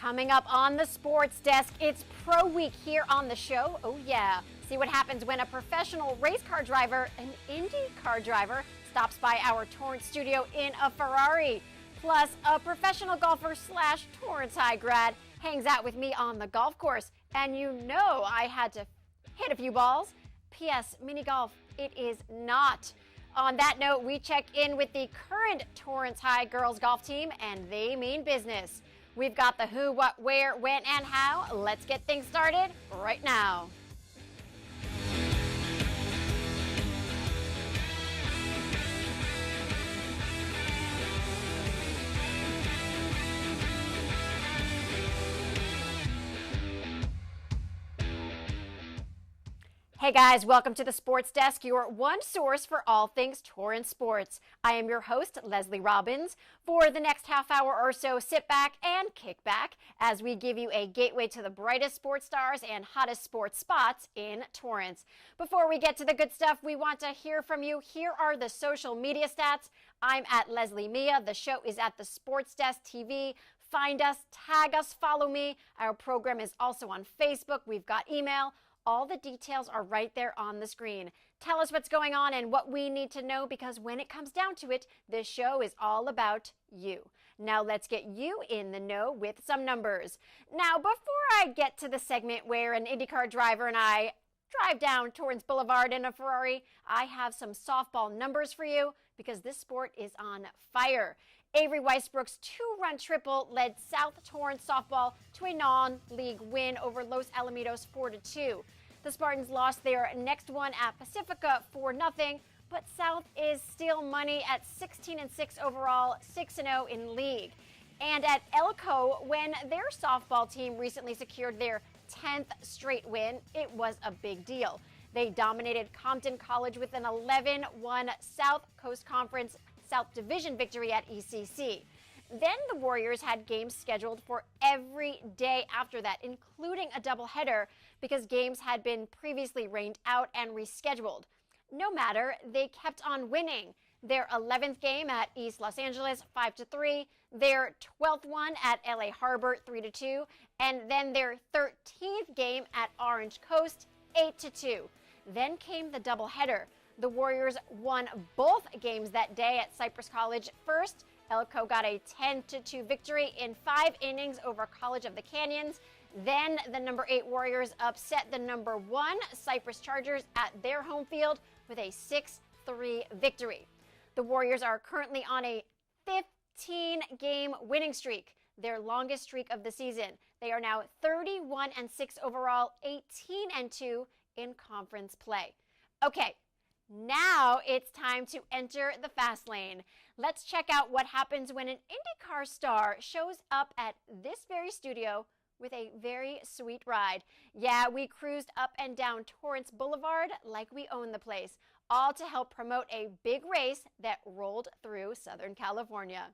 Coming up on the Sports Desk, it's Pro Week here on the show. Oh yeah, see what happens when a professional race car driver, an Indy car driver, stops by our Torrance studio in a Ferrari. Plus, a professional golfer slash Torrance High grad hangs out with me on the golf course. And you know I had to hit a few balls. P.S. Mini golf, it is not. On that note, we check in with the current Torrance High girls golf team, and they mean business. We've got the who, what, where, when, and how. Let's get things started right now. Hey guys, welcome to the Sports Desk, your one source for all things Torrance sports. I am your host, Lesley Robins. For the next half hour or so, sit back and kick back as we give you a gateway to the brightest sports stars and hottest sports spots in Torrance. Before we get to the good stuff, we want to hear from you. Here are the social media stats. I'm at Lesley Mia. The show is at the Sports Desk TV. Find us, tag us, follow me. Our program is also on Facebook. We've got email. All the details are right there on the screen. Tell us what's going on and what we need to know, because when it comes down to it, this show is all about you. Now let's get you in the know with some numbers. Now, before I get to the segment where an IndyCar driver and I drive down Torrance Boulevard in a Ferrari, I have some softball numbers for you because this sport is on fire. Avery Weisbrook's two-run triple led South Torrance softball to a non-league win over Los Alamitos 4-2. The Spartans lost their next one at Pacifica 4-0, but South is still money at 16-6 overall, 6-0 in league. And at Elko, when their softball team recently secured their 10th straight win, it was a big deal. They dominated Compton College with an 11-1 South Coast Conference South Division victory at ECC. Then the Warriors had games scheduled for every day after that, including a doubleheader because games had been previously rained out and rescheduled. No matter, they kept on winning. Their 11th game at East Los Angeles, 5-3, their 12th one at LA Harbor, 3-2, and then their 13th game at Orange Coast, 8-2. Then came the doubleheader. The Warriors won both games that day at Cypress College. First, Elko got a 10-2 victory in 5 innings over College of the Canyons. Then the number 8 Warriors upset the number 1 Cypress Chargers at their home field with a 6-3 victory. The Warriors are currently on a 15-game winning streak, their longest streak of the season. They are now 31-6 overall, 18-2 in conference play. Okay. Now it's time to enter the fast lane. Let's check out what happens when an IndyCar star shows up at this very studio with a very sweet ride. Yeah, we cruised up and down Torrance Boulevard like we own the place, all to help promote a big race that rolled through Southern California.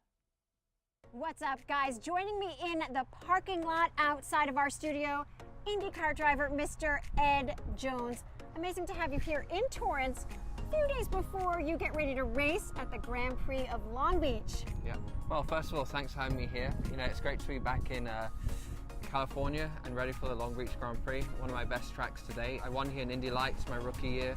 What's up, guys? Joining me in the parking lot outside of our studio, IndyCar driver Mr. Ed Jones. Amazing to have you here in Torrance a few days before you get ready to race at the Grand Prix of Long Beach. Yeah, well, first of all, thanks for having me here. You know, it's great to be back in California and ready for the Long Beach Grand Prix, one of my best tracks to date. I won here in Indy Lights my rookie year.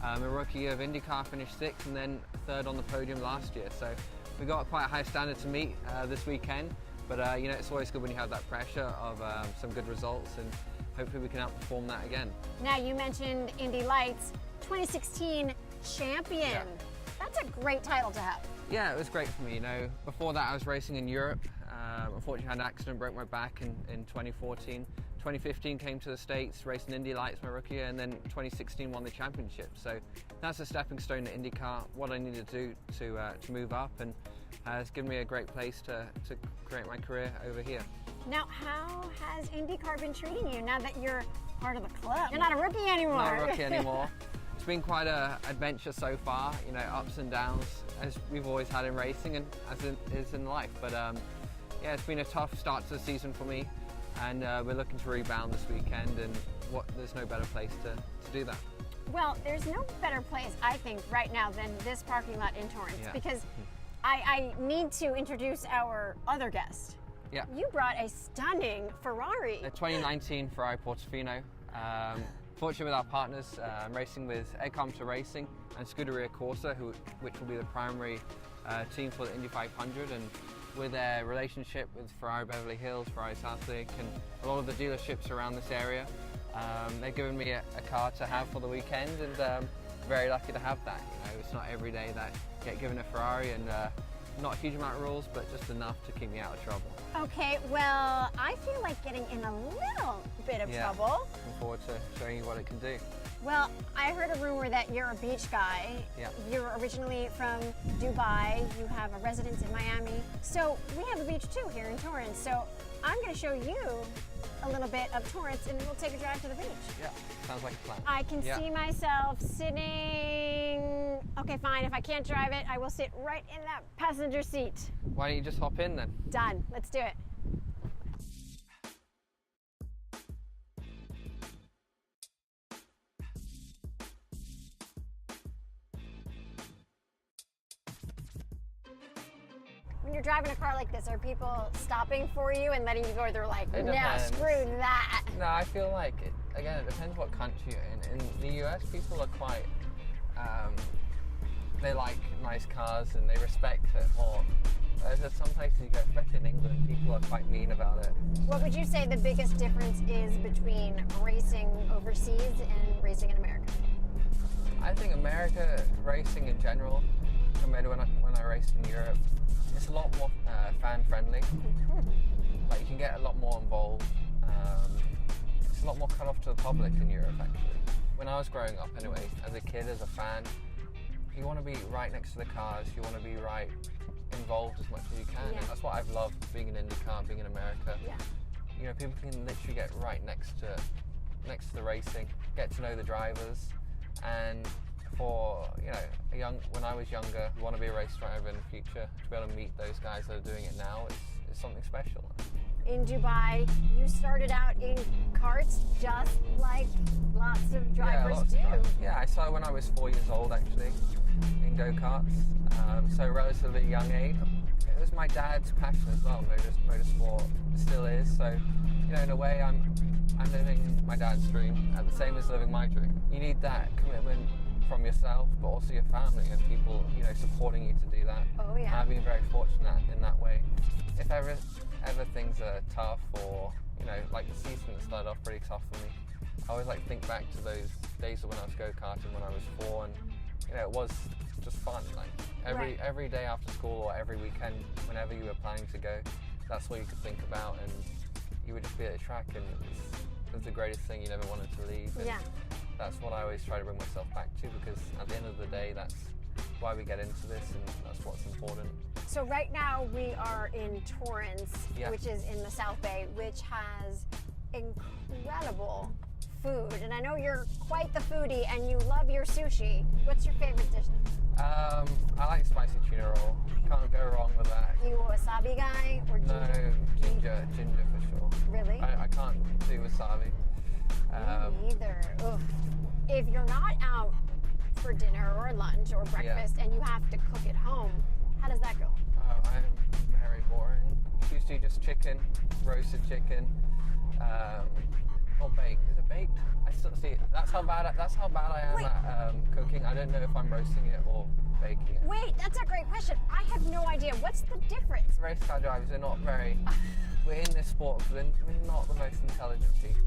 My rookie year of IndyCar, finished 6th and then 3rd on the podium last year. So we got quite a high standard to meet this weekend, but you know, it's always good when you have that pressure of some good results, and hopefully we can outperform that again. Now, you mentioned Indy Lights, 2016 champion. Yeah. That's a great title to have. Yeah, it was great for me. You know, before that I was racing in Europe. Unfortunately, I had an accident, broke my back in 2014. 2015 came to the States, raced in Indy Lights my rookie year, and then 2016 won the championship. So that's a stepping stone to IndyCar, what I needed to do to move up, and it's given me a great place to create my career over here. Now, how has IndyCar been treating you now that you're part of the club? You're not a rookie anymore. Not a rookie anymore. It's been quite an adventure so far, you know, ups and downs, as we've always had in racing and as it is in life. But yeah, it's been a tough start to the season for me, and we're looking to rebound this weekend, and there's no better place to do that. Well, there's no better place, I think, right now than this parking lot in Torrance, because I need to introduce our other guest. Yeah. You brought a stunning Ferrari. A 2019 Ferrari Portofino. Fortunately with our partners, I'm racing with Compton Racing and Scuderia Corsa, which will be the primary team for the Indy 500, and with their relationship with Ferrari Beverly Hills, Ferrari Southwick, and a lot of the dealerships around this area, they've given me a car to have for the weekend, and very lucky to have that. You know, it's not every day that I get given a Ferrari, and not a huge amount of rules, but just enough to keep me out of trouble. Okay, well, I feel like getting in a little bit of trouble. Looking forward to showing you what it can do. Well, I heard a rumor that you're a beach guy. Yeah. You're originally from Dubai. You have a residence in Miami. So we have a beach too here in Torrance. So I'm going to show you a little bit of Torrance, and we'll take a drive to the beach. Yeah, sounds like a plan. I can see myself sitting. Okay, fine. If I can't drive it, I will sit right in that passenger seat. Why don't you just hop in then? Done. Let's do it. When you're driving a car like this, are people stopping for you and letting you go? Or they're like, no, screw that. No, I feel like, it depends what country you're in. In the US, people are quite, they like nice cars and they respect it more. There's some places you go, especially in England, people are quite mean about it. What would you say the biggest difference is between racing overseas and racing in America? I think America racing in general, compared to when I raced in Europe, it's a lot more fan-friendly. Like, you can get a lot more involved. It's a lot more cut off to the public in Europe, actually. When I was growing up anyway, as a kid, as a fan, you want to be right next to the cars, you want to be right involved as much as you can. Yeah. And that's what I've loved being in IndyCar, being in America. Yeah. You know, people can literally get right next to the racing, get to know the drivers, and for, you know, when I was younger, you want to be a race driver in the future, to be able to meet those guys that are doing it now is something special. In Dubai, you started out in karts just like lots of drivers do. Yeah, I started when I was 4 years old, actually, in go-karts, so relatively young age. It was my dad's passion as well, motorsport still is, so, you know, in a way I'm living my dad's dream, the same as living my dream. You need that commitment from yourself, but also your family and people, you know, supporting you to do that. Oh yeah. And I've been very fortunate in that way. If ever things are tough, or, you know, like the season that started off pretty tough for me, I always like think back to those days of when I was go-karting when I was 4, and, you know, it was just fun. Like every day after school or every weekend, whenever you were planning to go, that's what you could think about, and you would just be at the track, and it was the greatest thing. You never wanted to leave. And yeah. That's what I always try to bring myself back to, because at the end of the day, that's why we get into this, and that's what's important. So right now we are in Torrance, Yeah. which is in the South Bay, which has incredible food. And I know you're quite the foodie and you love your sushi. What's your favorite dish? I like spicy tuna roll. Can't go wrong with that. You a wasabi guy or ginger? No, ginger for sure. Really? I can't do wasabi. Me neither. Ugh. If you're not out for dinner or lunch or breakfast and you have to cook at home, how does that go? I'm very boring. Usually just chicken, roasted chicken, or baked. Is it baked? I still see. That's how bad I am at cooking. I don't know if I'm roasting it or baking it. Wait, that's a great question. I have no idea. What's the difference? Race car drivers are not very. We're in this sport because we're not the most intelligent people.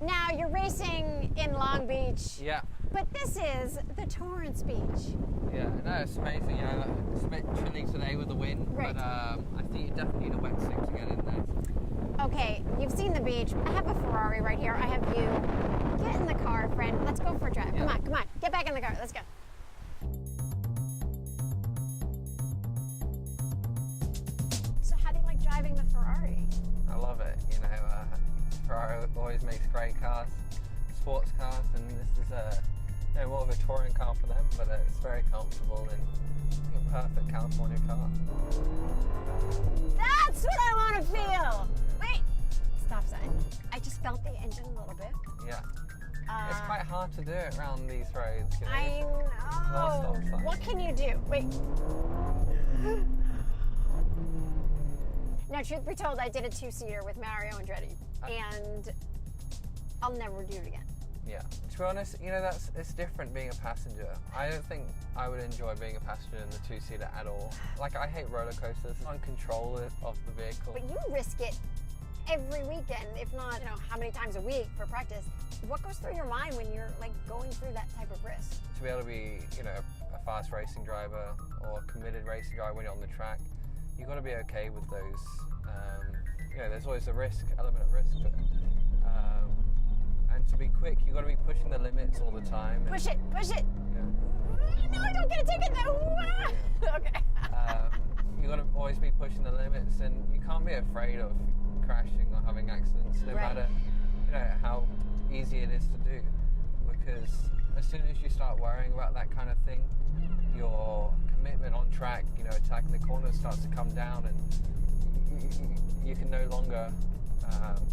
Now you're racing in Long Beach. Yeah. But this is the Torrance Beach. Yeah, no, it's amazing. You know, it's a bit chilly today with the wind, right. But I think you definitely need a wetsuit to get in there. Okay, you've seen the beach. I have a Ferrari right here. I have you. Get in the car, friend. Let's go for a drive. Yeah. Come on. Get back in the car. Let's go. So how do you like driving the Ferrari? I love it. You know, Ferrari always makes great cars, sports cars, and this is more of a touring car for them, but it's very comfortable and I think a perfect California car. That's what I want to feel. Wait, stop sign. I just felt the engine a little bit. Yeah. It's quite hard to do it around these roads. You know? I know. What can you do? Wait. Now, truth be told, I did a 2-seater with Mario Andretti, and I'll never do it again. Yeah. To be honest, you know, it's different being a passenger. I don't think I would enjoy being a passenger in the 2-seater at all. Like, I hate roller coasters. I'm on control of the vehicle. But you risk it every weekend, if not, you know, how many times a week for practice. What goes through your mind when you're like going through that type of risk? To be able to be, you know, a fast racing driver or a committed racing driver when you're on the track, you've got to be okay with those. You know, there's always a element of risk to it. And to be quick, you've got to be pushing the limits all the time. Push it, push it. Yeah. No, I don't get a ticket though. Yeah. Okay. You've got to always be pushing the limits, and you can't be afraid of crashing or having accidents, no matter, you know, how easy it is to do. Because as soon as you start worrying about that kind of thing, your commitment on track, you know, attacking the corners starts to come down, and you can no longer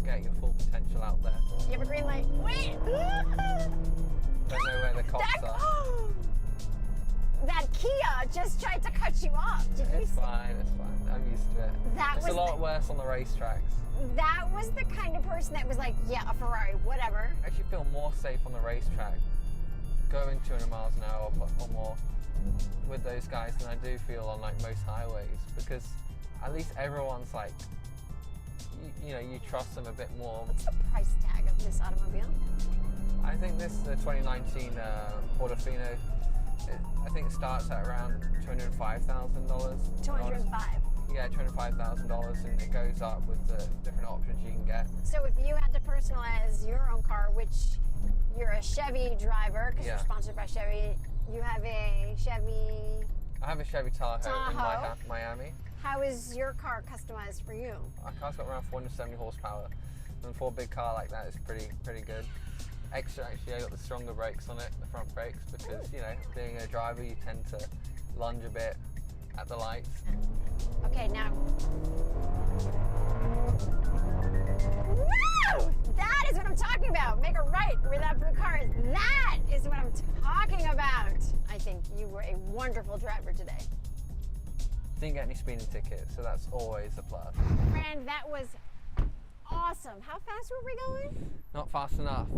get your full potential out there. You have a green light. Wait! Don't know where the cops are. That Kia just tried to cut you off. It's fine, it's fine. I'm used to it. It's a lot worse on the racetracks. That was the kind of person that was like, yeah, a Ferrari, whatever. I actually feel more safe on the racetrack going 200 miles an hour or more with those guys than I do feel on like most highways, because at least everyone's like, you know, you trust them a bit more. What's the price tag of this automobile? I think the 2019 Portofino, I think it starts at around $205,000. 205. Yeah, $205,000, and it goes up with the different options you can get. So if you had to personalize your own car, which you're a Chevy driver, because you're sponsored by Chevy, you have a Chevy... I have a Chevy Tahoe. In Miami. How is your car customized for you? My car's got around 470 horsepower, and for a big car like that, it's pretty good. Extra, actually, I got the stronger brakes on it, the front brakes, because, you know, being a driver, you tend to lunge a bit at the lights. Okay, now. Woo! That is what I'm talking about. Make a right where that blue car is. That is what I'm talking about. I think you were a wonderful driver today. Didn't get any speeding tickets, so that's always a plus. Friend, that was awesome. How fast were we going? Not fast enough.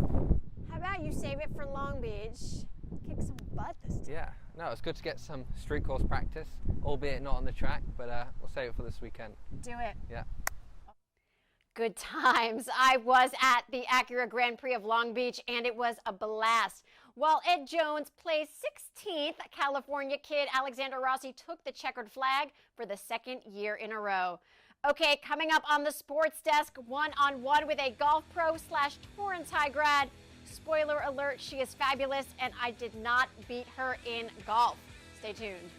How about you save it for Long Beach? Kick some butt this time. Yeah, no, it's good to get some street course practice, albeit not on the track, but we'll save it for this weekend. Do it. Yeah. Good times. I was at the Acura Grand Prix of Long Beach, and it was a blast. While Ed Jones placed 16th, California kid Alexander Rossi took the checkered flag for the second year in a row. Okay, coming up on the Sports Desk, one-on-one with a golf pro / Torrance High grad. Spoiler alert, she is fabulous, and I did not beat her in golf. Stay tuned.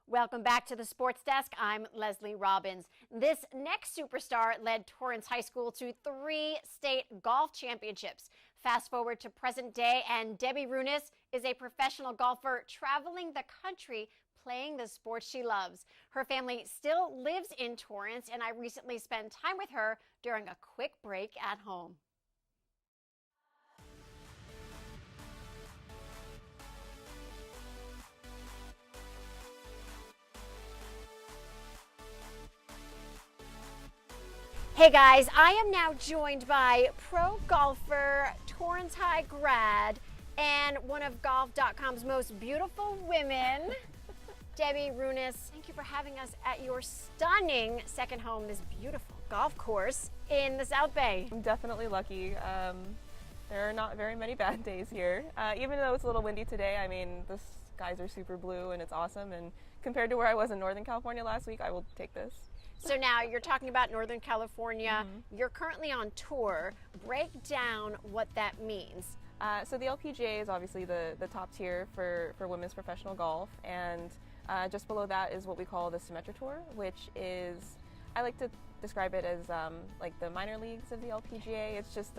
Welcome back to the Sports Desk. I'm Lesley Robins. This next superstar led Torrance High School to 3 state golf championships. Fast forward to present day, and Debbie Runis is a professional golfer traveling the country playing the sport she loves. Her family still lives in Torrance, and I recently spent time with her during a quick break at home. Hey guys, I am now joined by pro golfer, Torrance High grad, and one of golf.com's most beautiful women, Debbie Runis. Thank you for having us at your stunning second home, this beautiful golf course in the South Bay. I'm definitely lucky. There are not very many bad days here. Even though it's a little windy today, I mean, the skies are super blue and it's awesome. And compared to where I was in Northern California last week, I will take this. So now you're talking about Northern California. You're currently on tour. Break down what that means. So the LPGA is obviously the top tier for women's professional golf, and just below that is what we call the Symetra Tour, which is I like to describe it as like the minor leagues of the LPGA. It's just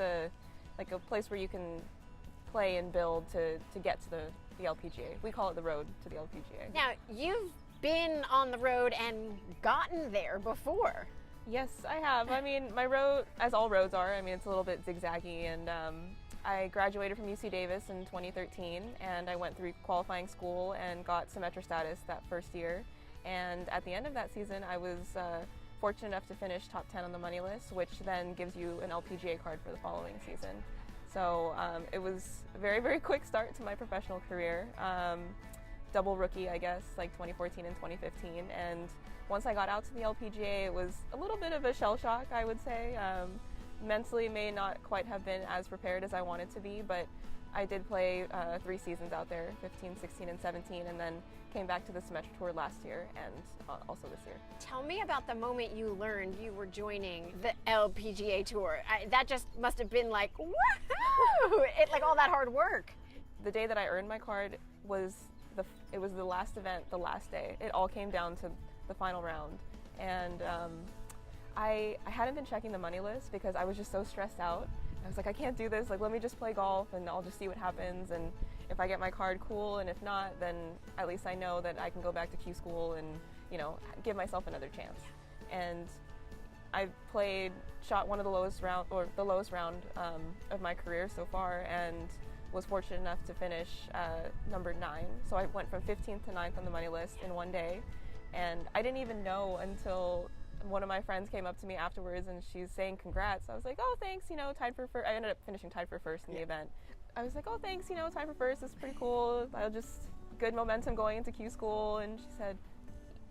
like a place where you can play and build to get to the LPGA. We call it the road to the LPGA. Now, you've been on the road and gotten there before. Yes, I have. I mean, my road, as all roads are, I mean, it's a little bit zigzaggy, and I graduated from UC Davis in 2013, and I went through qualifying school and got semester status that first year. And at the end of that season, I was fortunate enough to finish top 10 on the money list, which then gives you an LPGA card for the following season. So it was a very, very quick start to my professional career. Double rookie, I guess, like 2014 and 2015. And once I got out to the LPGA, it was a little bit of a shell shock, I would say. Mentally may not quite have been as prepared as I wanted to be, but I did play 3 seasons out there, 15, 16, and 17, and then came back to the semester tour last year and also this year. Tell me about the moment you learned you were joining the LPGA tour. That just must have been like, woohoo! Like all that hard work. The day that I earned my card was the last event, the last day. It all came down to the final round, and I hadn't been checking the money list because I was just so stressed out. I was like, I can't do this. Like, let me just play golf and I'll just see what happens. And if I get my card, cool. And if not, then at least I know that I can go back to Q school and, you know, give myself another chance. And I shot one of the lowest round of my career so far, and was fortunate enough to finish number 9. So I went from 15th to 9th on the money list in one day. And I didn't even know until one of my friends came up to me afterwards and she's saying congrats. I was like, oh, thanks, you know, tied for first. I ended up finishing tied for first in the event. I was like, oh, thanks, you know, tied for first is pretty cool. Good momentum going into Q school. And she said,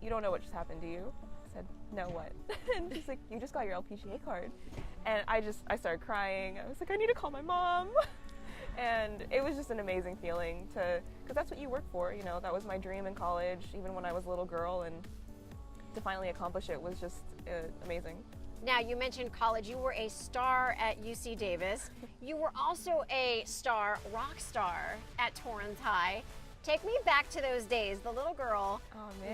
you don't know what just happened, do you? I said, no, what? And she's like, you just got your LPGA card. And I started crying. I was like, I need to call my mom. And it was just an amazing feeling because that's what you work for, you know. That was my dream in college, even when I was a little girl, and to finally accomplish it was just amazing. Now, you mentioned college. You were a star at UC Davis. You were also a rock star at Torrance High. Take me back to those days, the little girl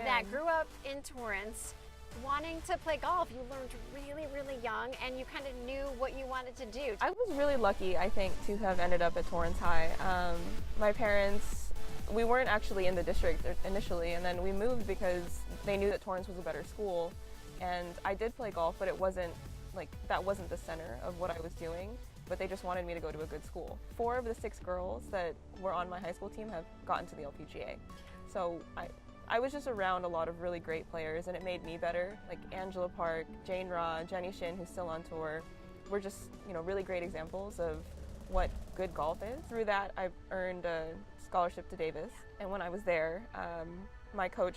that grew up in Torrance, wanting to play golf. You learned really, really young, and you kind of knew what you wanted to do. I was really lucky, I think, to have ended up at Torrance High. My parents, we weren't actually in the district initially, and then we moved because they knew that Torrance was a better school. And I did play golf, but that wasn't the center of what I was doing, but they just wanted me to go to a good school. 4 of the 6 girls that were on my high school team have gotten to the LPGA. So I was just around a lot of really great players, and it made me better. Like Angela Park, Jane Raw, Jenny Shin, who's still on tour, were just, you know, really great examples of what good golf is. Through that, I've earned a scholarship to Davis, and when I was there, my coach,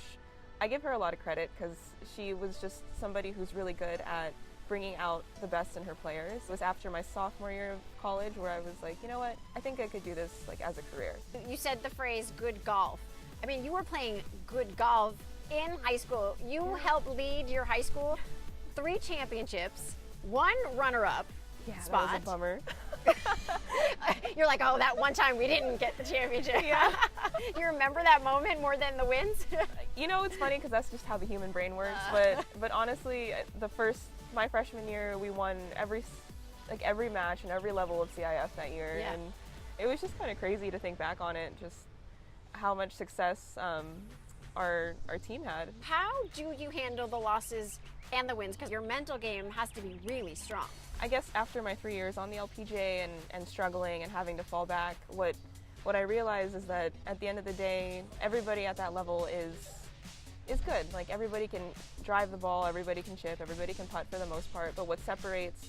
I give her a lot of credit because she was just somebody who's really good at bringing out the best in her players. It was after my sophomore year of college where I was like, you know what, I think I could do this like as a career. You said the phrase good golf. I mean, you were playing good golf in high school. You helped lead your high school 3 championships, 1 runner-up spot. That was a bummer. You're like, oh, that one time we didn't get the championship. Yeah. You remember that moment more than the wins? You know, it's funny because that's just how the human brain works. But honestly, my freshman year, we won every match and every level of CIF that year, and it was just kind of crazy to think back on it, just how much success our team had. How do you handle the losses and the wins? Because your mental game has to be really strong. I guess after my 3 years on the LPGA and struggling and having to fall back, what I realized is that at the end of the day, everybody at that level is good. Like, everybody can drive the ball, everybody can chip, everybody can putt for the most part, but what separates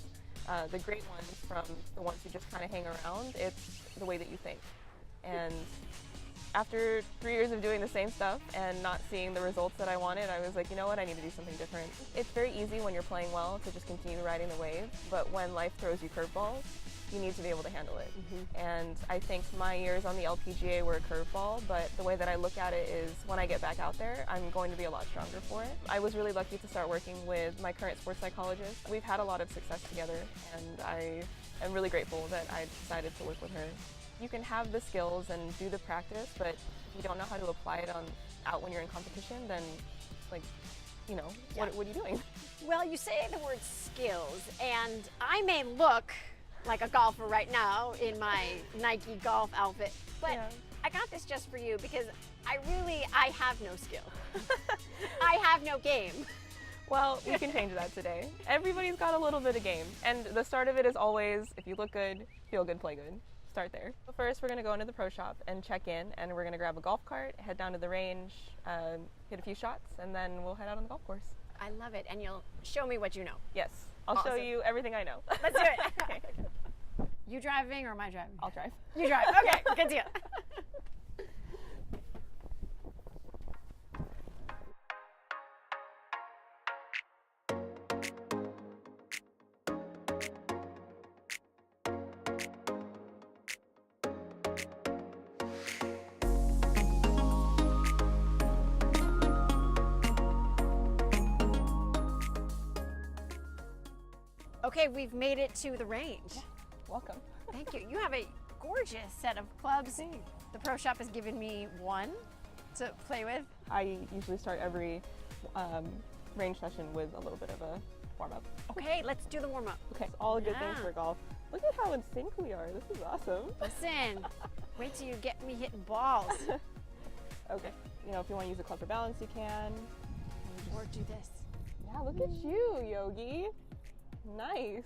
the great ones from the ones who just kind of hang around, it's the way that you think. And after 3 years of doing the same stuff and not seeing the results that I wanted, I was like, you know what, I need to do something different. It's very easy when you're playing well to just continue riding the wave, but when life throws you curveballs, you need to be able to handle it. And I think my years on the LPGA were a curveball, but the way that I look at it is when I get back out there, I'm going to be a lot stronger for it. I was really lucky to start working with my current sports psychologist. We've had a lot of success together, and I am really grateful that I decided to work with her. You can have the skills and do the practice, but if you don't know how to apply it out when you're in competition, then you know, Yeah. what are you doing? Well, you say the word skills, and I may look like a golfer right now in my Nike golf outfit, but Yeah. I got this just for you because I have no skill. I have no game. Well, we can change that today. Everybody's got a little bit of game. And the start of it is always, if you look good, feel good, play good. Start there. First, we're going to go into the pro shop and check in, and we're going to grab a golf cart, head down to the range, hit a few shots, and then we'll head out on the golf course. I love it, and you'll show me what you know. Yes, I'll show Awesome. you everything I know. Let's do it. Okay. You driving or am I driving? I'll drive. You drive. Okay, good deal. Okay, we've made it to the range. Welcome. Thank you. You have a gorgeous set of clubs. Thanks. The pro shop has given me one to play with. I usually start every range session with a little bit of a warm-up. Okay, let's do the warm-up. Okay, all good things Yeah. for golf. Look at how in sync we are. This is awesome. Listen, wait till you get me hitting balls. Okay, you know, if you want to use a club for balance, you can. Or do this. Yeah, look at you, Yogi. Nice.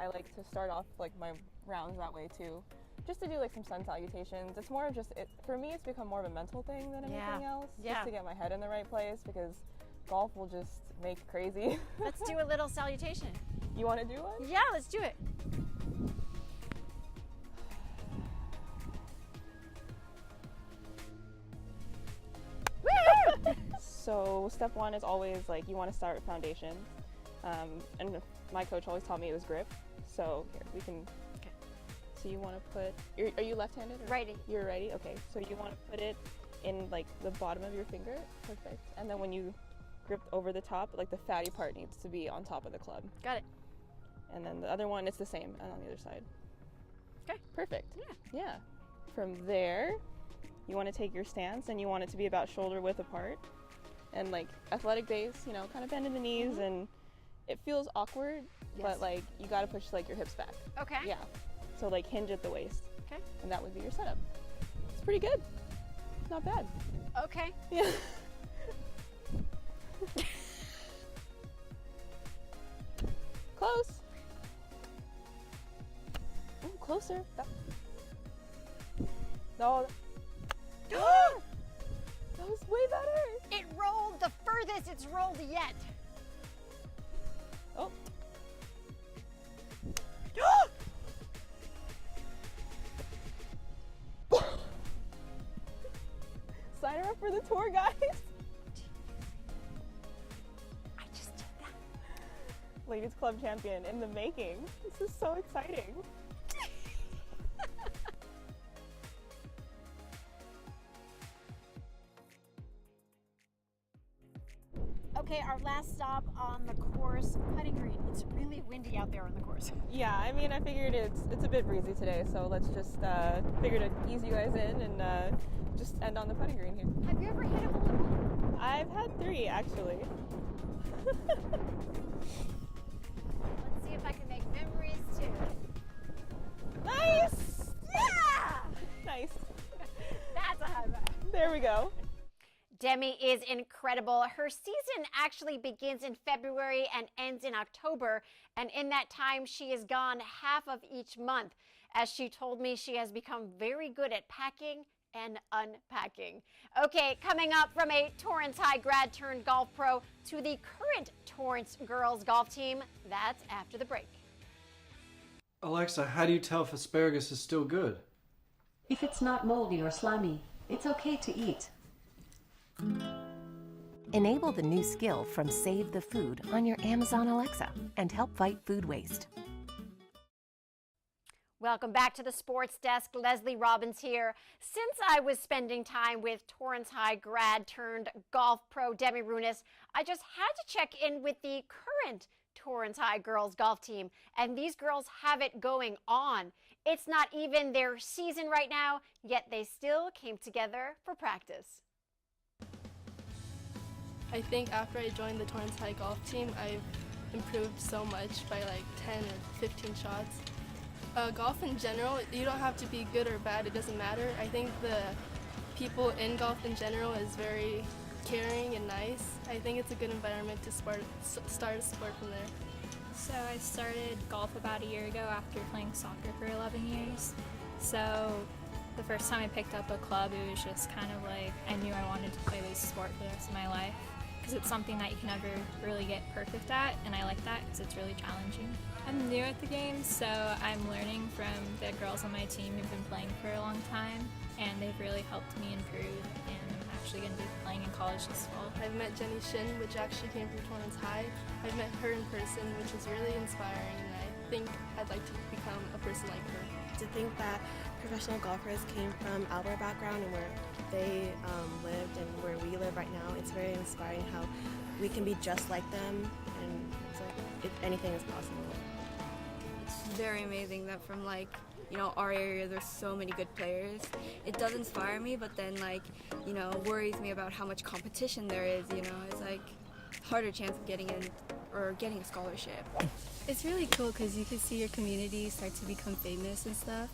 I like to start off like my rounds that way too, just to do like some sun salutations. It's more of just for me. It's become more of a mental thing than anything else. Yeah. Just to get my head in the right place, because golf will just make you crazy. Let's do a little salutation. You want to do one? Yeah, let's do it. Woo! So step one is always like you want to start with foundation, and my coach always taught me it was grip. So here we can. Okay. So you want to put. Are you left-handed? Or Righty. You're righty. Okay. So you want to put it in like the bottom of your finger. Perfect. And then when you grip over the top, like the fatty part needs to be on top of the club. Got it. And then the other one, it's the same, and on the other side. Okay. Perfect. Yeah. Yeah. From there, you want to take your stance, and you want it to be about shoulder width apart. And like athletic base, you know, kind of bend in the knees, and it feels awkward, Yes. but like you got to push like your hips back. Okay. Yeah. So like hinge at the waist. Okay. And that would be your setup. It's pretty good. Not bad. Okay. Yeah. Close. Ooh, closer. No. That was way better. It rolled the furthest it's rolled yet. Oh. Sign her up for the tour, guys. I just did that. Ladies Club champion in the making. This is so exciting. Okay, our last stop on the course, putting green. It's really windy out there on the course. Yeah, I mean, I figured it's a bit breezy today, so let's just figure to ease you guys in and just end on the putting green here. Have you ever hit a hole in one? I've had 3 actually. Let's see if I can make memories too. Nice! Yeah! Nice. That's a high five. There we go. Demi is incredible. Her season actually begins in February and ends in October. And in that time, she is gone half of each month. As she told me, she has become very good at packing and unpacking. Okay, coming up, from a Torrance High grad turned golf pro to the current Torrance girls golf team, that's after the break. Alexa, how do you tell if asparagus is still good? If it's not moldy or slimy, it's okay to eat. Enable the new skill from Save the Food on your Amazon Alexa and help fight food waste. Welcome back to the Sports Desk. Lesley Robins here. Since I was spending time with Torrance High grad turned golf pro Demi Runis, I just had to check in with the current Torrance High girls golf team. And these girls have it going on. It's not even their season right now, yet they still came together for practice. I think after I joined the Torrance High golf team, I've improved so much by like 10 or 15 shots. Golf in general, you don't have to be good or bad, it doesn't matter. I think the people in golf in general is very caring and nice. I think it's a good environment to start a sport from there. So I started golf about a year ago after playing soccer for 11 years. So the first time I picked up a club, it was just kind of like I knew I wanted to play this sport for the rest of my life because it's something that you can never really get perfect at, and I like that because it's really challenging. I'm new at the game, so I'm learning from the girls on my team who've been playing for a long time, and they've really helped me improve, and I'm actually going to be playing in college this fall. I've met Jenny Shin, which actually came from Torrance High. I've met her in person, which is really inspiring, and I think I'd like to become a person like her. To think that professional golfers came from our background and where they lived and where we live right now, it's very inspiring how we can be just like them, and it's like anything is possible. It's very amazing that from our area there's so many good players. It does inspire me, but then worries me about how much competition there is. It's like harder chance of getting in or getting a scholarship. It's really cool because you can see your community start to become famous and stuff,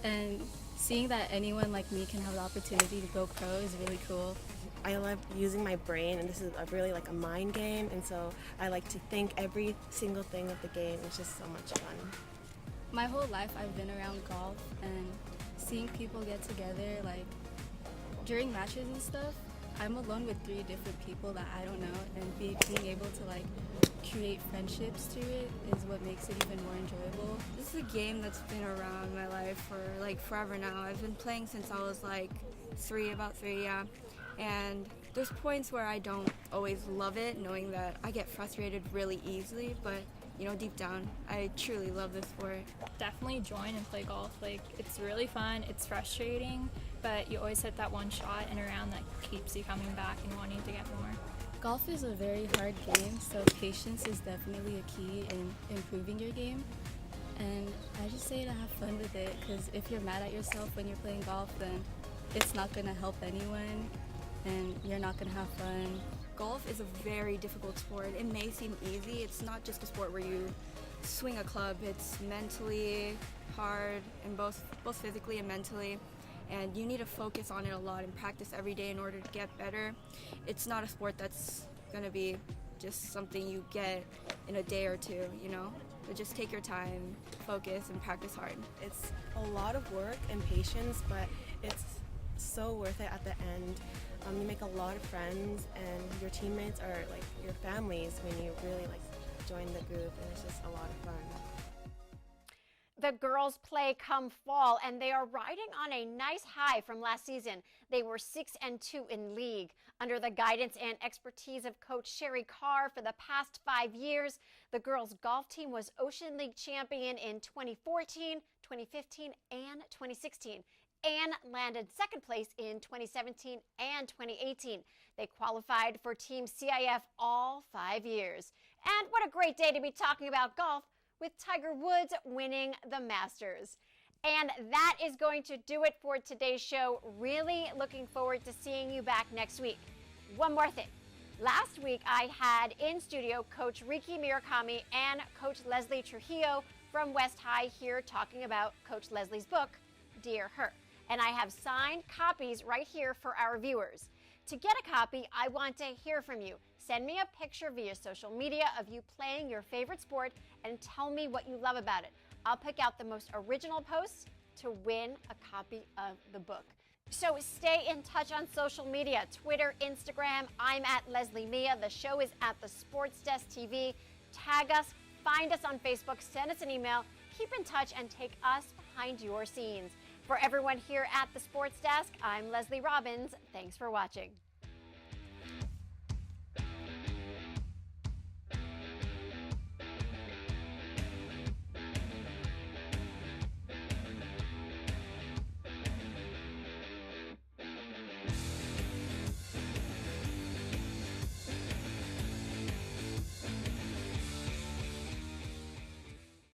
and seeing that anyone like me can have the opportunity to go pro is really cool. I love using my brain, and this is really like a mind game, and so I like to think every single thing of the game. It's just so much fun. My whole life I've been around golf, and seeing people get together like during matches and stuff, I'm alone with 3 different people that I don't know, and being able to create friendships through it is what makes it even more enjoyable. This is a game that's been around my life for forever now. I've been playing since I was about 3, yeah. And there's points where I don't always love it, knowing that I get frustrated really easily, but deep down, I truly love this sport. Definitely join and play golf. It's really fun, it's frustrating, but you always hit that one shot in a round that keeps you coming back and wanting to get more. Golf is a very hard game, so patience is definitely a key in improving your game. And I just say to have fun with it, because if you're mad at yourself when you're playing golf, then it's not going to help anyone, and you're not going to have fun. Golf is a very difficult sport. It may seem easy. It's not just a sport where you swing a club. It's mentally hard, and both physically and mentally. And you need to focus on it a lot and practice every day in order to get better. It's not a sport that's going to be just something you get in a day or two, But just take your time, focus, and practice hard. It's a lot of work and patience, but it's so worth it at the end. You make a lot of friends, and your teammates are like your families when you really join the group, and it's just a lot of fun. The girls play come fall, and they are riding on a nice high from last season. They were 6-2 in league. Under the guidance and expertise of Coach Sherry Carr for the past 5 years, the girls' golf team was Ocean League champion in 2014, 2015, and 2016. And landed second place in 2017 and 2018. They qualified for Team CIF all 5 years. And what a great day to be talking about golf with Tiger Woods winning the Masters. And that is going to do it for today's show. Really looking forward to seeing you back next week. One more thing. Last week I had in studio Coach Riki Murakami and Coach Lesley Trujillo from West High here talking about Coach Lesley's book, Dear Her. And I have signed copies right here for our viewers. To get a copy, I want to hear from you. Send me a picture via social media of you playing your favorite sport and tell me what you love about it. I'll pick out the most original posts to win a copy of the book. So stay in touch on social media, Twitter, Instagram. I'm at Lesley Mia. The show is at the SportsDesk TV. Tag us, find us on Facebook, send us an email. Keep in touch and take us behind your scenes. For everyone here at the Sports Desk, I'm Lesley Robins. Thanks for watching.